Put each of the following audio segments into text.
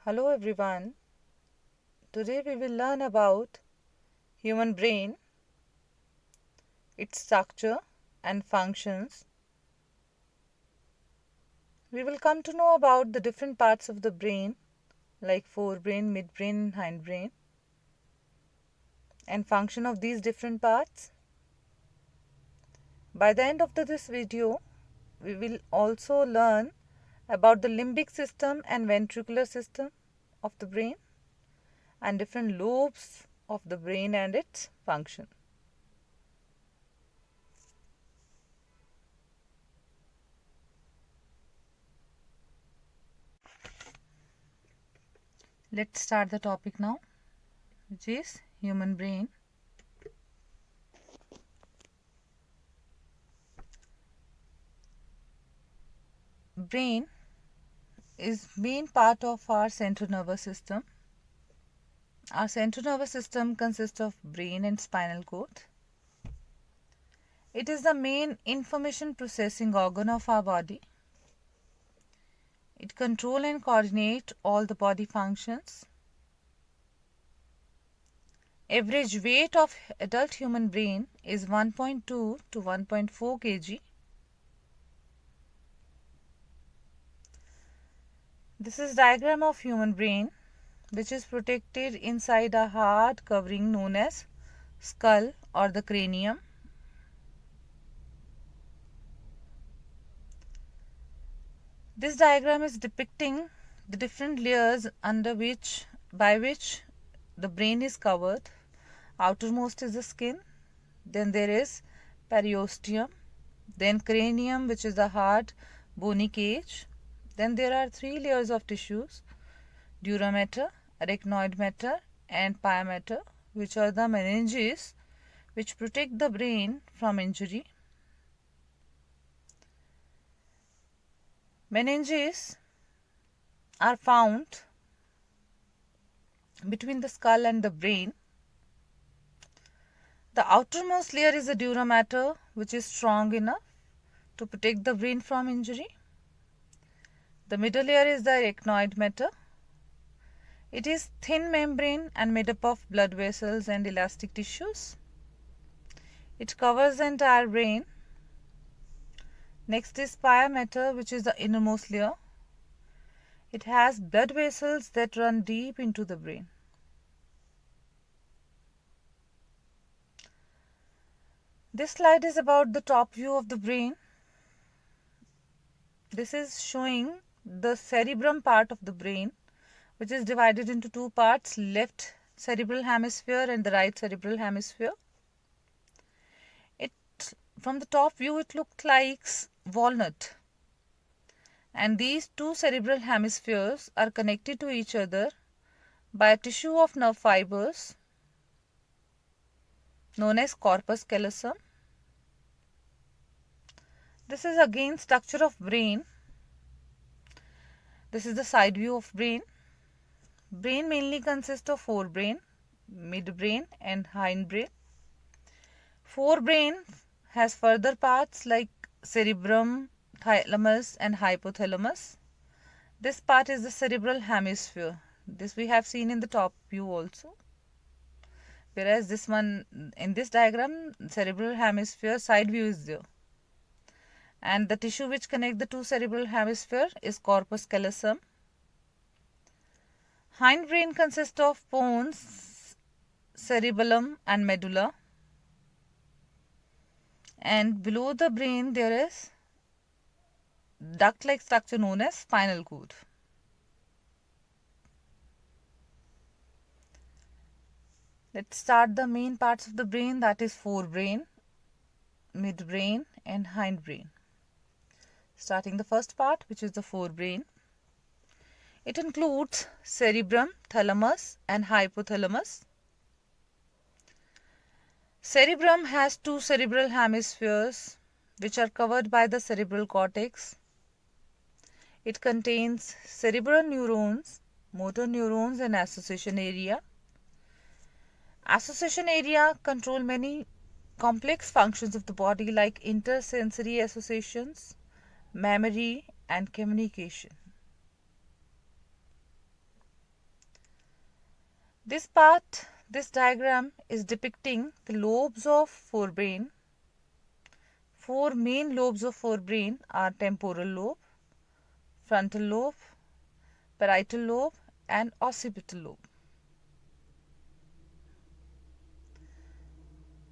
Hello everyone. Today we will learn about human brain, its structure and functions. We will come to know about the different parts of the brain like forebrain, midbrain and hindbrain and function of these different parts. By the end of this video, we will also learn about the limbic system and ventricular system of the brain and different lobes of the brain and its function. Let's start the topic now, which is human brain. Brain is main part of our central nervous system. Our central nervous system consists of brain and spinal cord. It is the main information processing organ of our body. It controls and coordinates all the body functions. Average weight of adult human brain is 1.2 to 1.4 kg. This is diagram of human brain, which is protected inside a hard covering known as skull or the cranium. This diagram is depicting the different layers by which the brain is covered. Outermost is the skin, then there is periosteum, then cranium, which is the hard bony cage. Then there are three layers of tissues: dura mater, arachnoid mater and pia mater, which are the meninges which protect the brain from injury. Meninges are found between the skull and the brain. The outermost layer is the dura mater, which is strong enough to protect the brain from injury. The middle layer is the arachnoid mater. It is thin membrane and made up of blood vessels and elastic tissues. It covers the entire brain. Next is pia mater, which is the innermost layer. It has blood vessels that run deep into the brain. This slide is about the top view of the brain. This is showing the cerebrum part of the brain, which is divided into two parts: left cerebral hemisphere and the right cerebral hemisphere. From the top view, it looked like walnut, and these two cerebral hemispheres are connected to each other by a tissue of nerve fibers known as corpus callosum. This is again structure of brain. This is the side view of brain. Brain mainly consists of forebrain, midbrain and hindbrain. Forebrain has further parts like cerebrum, thalamus and hypothalamus. This part is the cerebral hemisphere. This we have seen in the top view also. Whereas this one, in this diagram, cerebral hemisphere side view is there. And the tissue which connect the two cerebral hemisphere is corpus callosum. Hindbrain consists of pons, cerebellum and medulla. And below the brain there is duct-like structure known as spinal cord. Let's start the main parts of the brain, that is forebrain, midbrain and hindbrain. Starting the first part, which is the forebrain. It includes cerebrum, thalamus and hypothalamus. Cerebrum has two cerebral hemispheres which are covered by the cerebral cortex. It contains cerebral neurons, motor neurons and association area. Association area control many complex functions of the body like intersensory associations, memory and communication. This diagram is depicting the lobes of forebrain. Four main lobes of forebrain are temporal lobe, frontal lobe, parietal lobe and occipital lobe.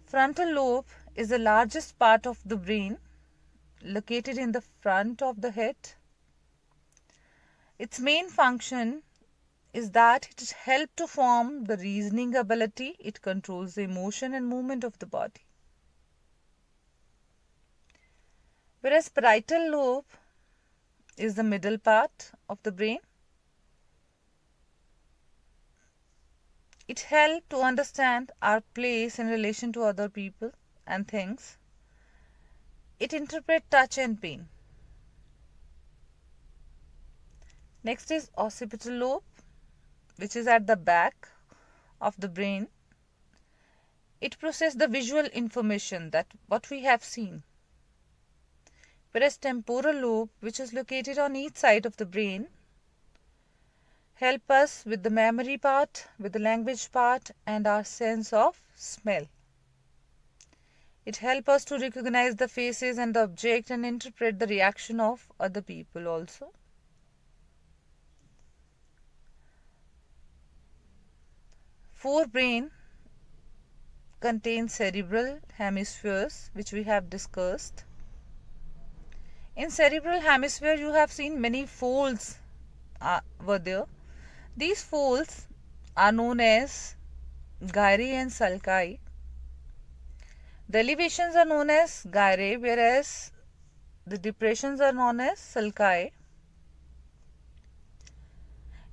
Frontal lobe is the largest part of the brain, located in the front of the head. Its main function is that it helps to form the reasoning ability. It controls the emotion and movement of the body. Whereas parietal lobe is the middle part of the brain. It helps to understand our place in relation to other people and things. It interprets touch and pain. Next is occipital lobe, which is at the back of the brain. It processes the visual information, that what we have seen. Whereas temporal lobe, which is located on each side of the brain, help us with the memory part, with the language part and our sense of smell. It helps us to recognize the faces and the object and interpret the reaction of other people also. Forebrain contains cerebral hemispheres, which we have discussed. In cerebral hemisphere, you have seen many folds were there. These folds are known as gyri and sulci. The elevations are known as gyri, whereas the depressions are known as sulci.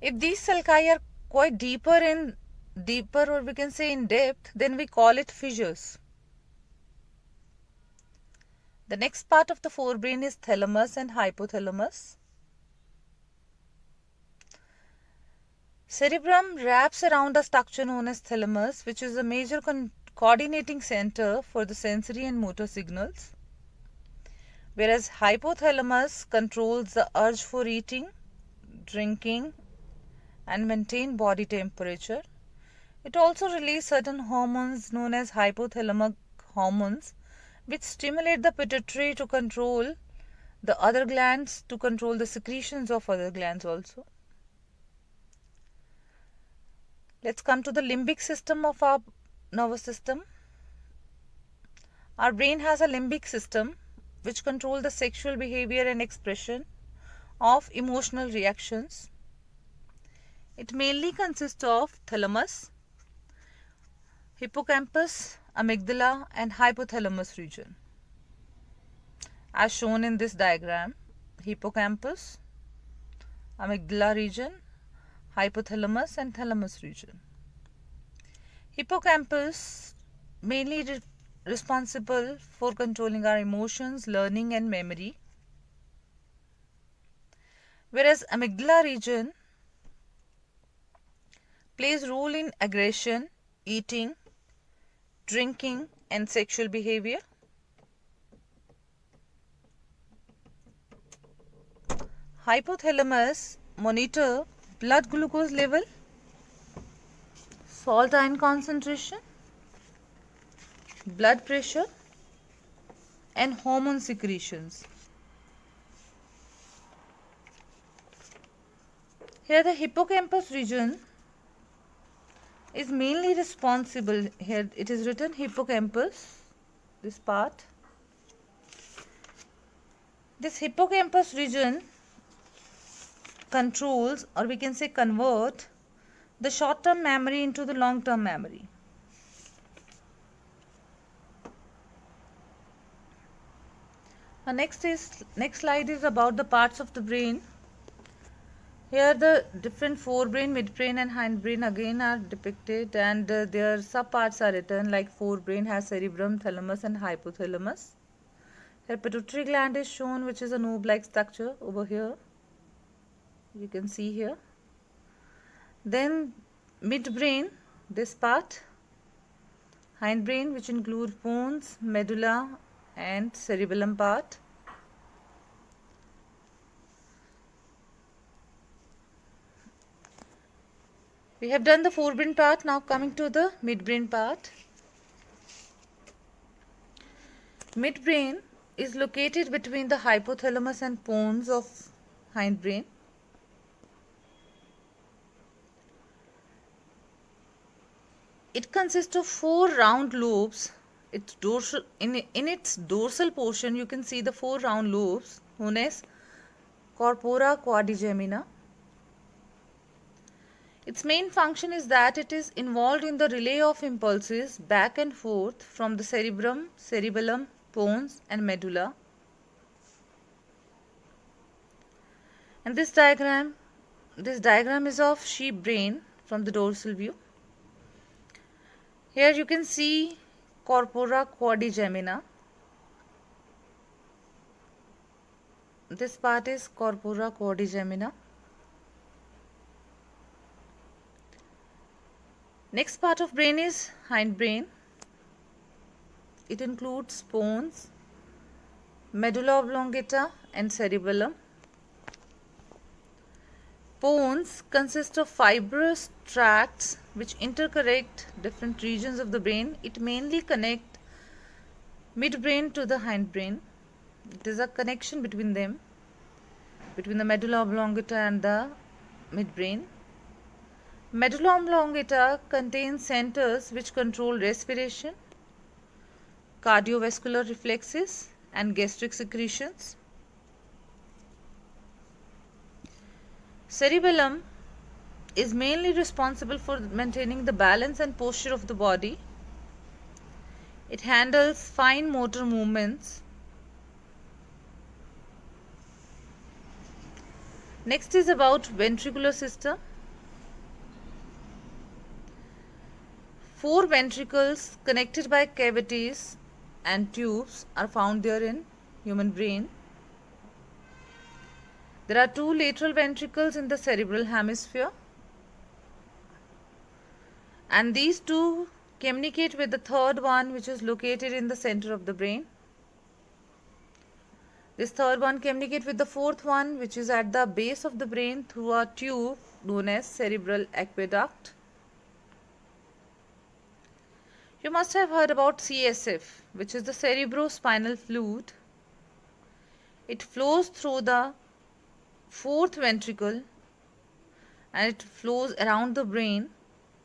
If these sulci are quite deeper or we can say in depth, then we call it fissures. The next part of the forebrain is thalamus and hypothalamus. Cerebrum wraps around a structure known as thalamus, which is a major coordinating center for the sensory and motor signals, whereas hypothalamus controls the urge for eating, drinking and maintain body temperature. It also releases certain hormones known as hypothalamic hormones, which stimulate the pituitary to control the other glands, to control the secretions of other glands also. Let's come to the limbic system of our nervous system. Our brain has a limbic system which controls the sexual behavior and expression of emotional reactions. It mainly consists of thalamus, hippocampus, amygdala and hypothalamus region. As shown in this diagram, hippocampus, amygdala region, hypothalamus and thalamus region. Hippocampus mainly responsible for controlling our emotions, learning and memory, whereas amygdala region plays role in aggression, eating, drinking and sexual behavior. Hypothalamus monitor blood glucose level, salt ion concentration, blood pressure and hormone secretions. Here the hippocampus region is mainly responsible. Here it is written hippocampus, this part. This hippocampus region controls, or we can say convert, the short-term memory into the long-term memory. Next slide is about the parts of the brain. Here the different forebrain, midbrain and hindbrain again are depicted, and their subparts are written, like forebrain has cerebrum, thalamus and hypothalamus. Here pituitary gland is shown, which is a knob-like structure over here. You can see here. Then midbrain, this part, hindbrain, which include bones, medulla and cerebellum part. We have done the forebrain part. Now coming to the midbrain part. Midbrain is located between the hypothalamus and pons of hindbrain. It consists of 4 round lobes. Its dorsal, in its dorsal portion, you can see the 4 round lobes known as corpora quadrigemina. Its main function is that it is involved in the relay of impulses back and forth from the cerebrum, cerebellum, pons and medulla. And this diagram is of sheep brain from the dorsal view. Here you can see corpora quadrigemina. This part is corpora quadrigemina. Next part of brain is hindbrain. It includes pons, medulla oblongata and cerebellum. Pons consist of fibrous tracts which interconnect different regions of the brain. It mainly connects midbrain to the hindbrain. It is a connection between them, between the medulla oblongata and the midbrain. Medulla oblongata contains centers which control respiration, cardiovascular reflexes and gastric secretions. Cerebellum is mainly responsible for maintaining the balance and posture of the body. It handles fine motor movements. Next is about ventricular system. 4 ventricles connected by cavities and tubes are found there in human brain. There are 2 lateral ventricles in the cerebral hemisphere, and these 2 communicate with the third one, which is located in the center of the brain. This third one communicates with the fourth one, which is at the base of the brain through a tube known as cerebral aqueduct. You must have heard about CSF, which is the cerebrospinal fluid. It flows through the 4th ventricle and it flows around the brain.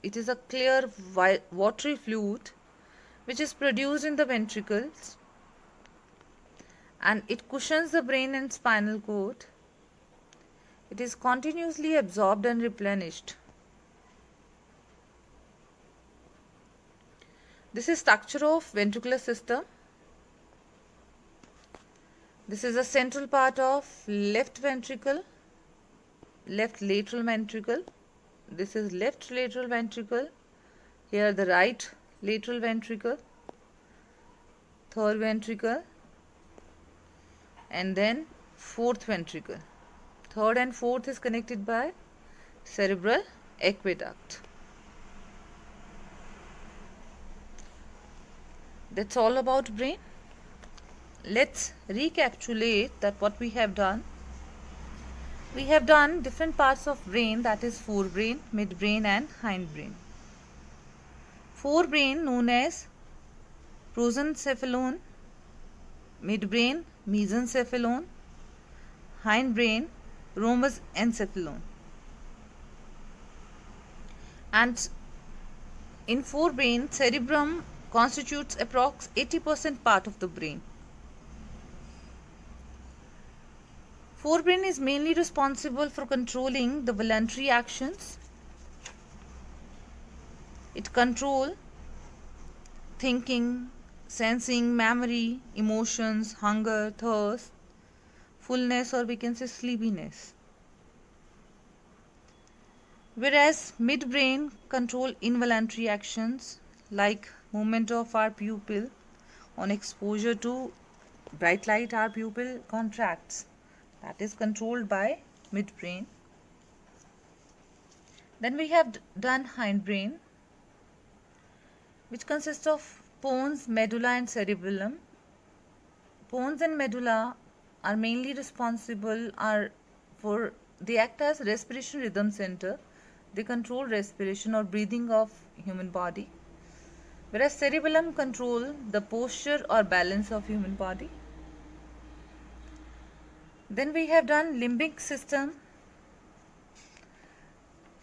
It is a clear watery fluid which is produced in the ventricles, and it cushions the brain and spinal cord. It is continuously absorbed and replenished. This is structure of ventricular system. This is the central part of left ventricle, left lateral ventricle. This is left lateral ventricle. Here the right lateral ventricle, third ventricle, and then 4th ventricle. Third and fourth is connected by cerebral aqueduct. That's all about brain. Let's recapitulate that what we have done. We have done different parts of brain, that is forebrain, midbrain and hindbrain. Forebrain known as prosencephalon, midbrain mesencephalon, hindbrain rhombus encephalon. And in forebrain, cerebrum constitutes approx 80% part of the brain. Forebrain is mainly responsible for controlling the voluntary actions. It controls thinking, sensing, memory, emotions, hunger, thirst, fullness, or we can say sleepiness. Whereas midbrain controls involuntary actions like movement of our pupil. On exposure to bright light, our pupil contracts. That is controlled by midbrain. Then we have done hindbrain, which consists of pons, medulla and cerebellum. Pons and medulla are mainly responsible they act as respiration rhythm center. they control respiration or breathing of human body, whereas cerebellum control the posture or balance of human body. Then we have done limbic system.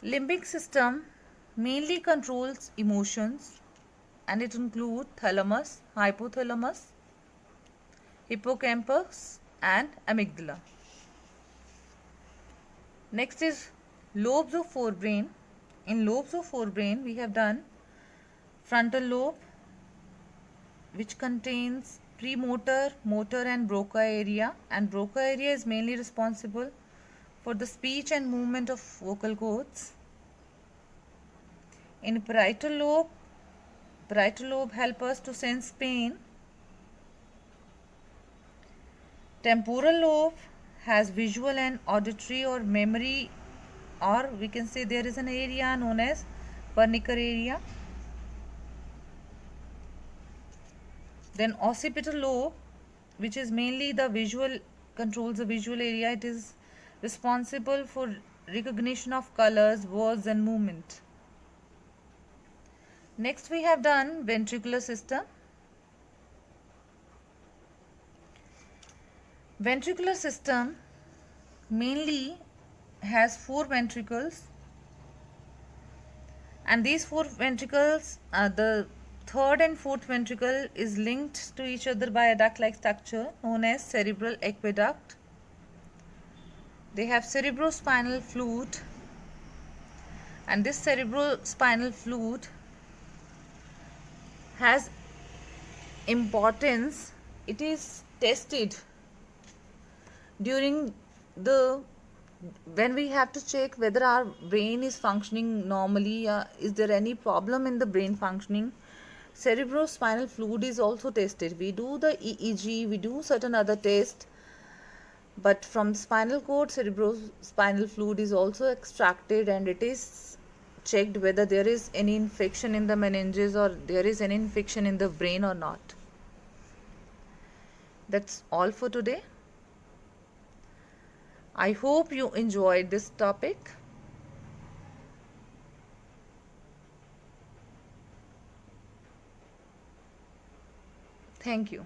Limbic system mainly controls emotions, and it includes thalamus, hypothalamus, hippocampus and amygdala. Next is lobes of forebrain. In lobes of forebrain we have done frontal lobe, which contains premotor, motor and Broca area, and Broca area is mainly responsible for the speech and movement of vocal cords. In parietal lobe help us to sense pain. Temporal lobe has visual and auditory or memory, or we can say there is an area known as Wernicke area. Then occipital lobe, which is mainly the visual, controls the visual area. It is responsible for recognition of colors, words and movement. Next we have done ventricular system. Ventricular system mainly has 4 ventricles, and these 4 ventricles, the third and fourth ventricle is linked to each other by a duct-like structure known as cerebral aqueduct. They have cerebrospinal fluid, and this cerebrospinal fluid has importance. It is tested during when we have to check whether our brain is functioning normally, is there any problem in the brain functioning. Cerebrospinal fluid is also tested. We do the EEG, we do certain other tests, but from the spinal cord cerebrospinal fluid is also extracted, and it is checked whether there is any infection in the meninges or there is any infection in the brain or not. That's all for today. I hope you enjoyed this topic. Thank you.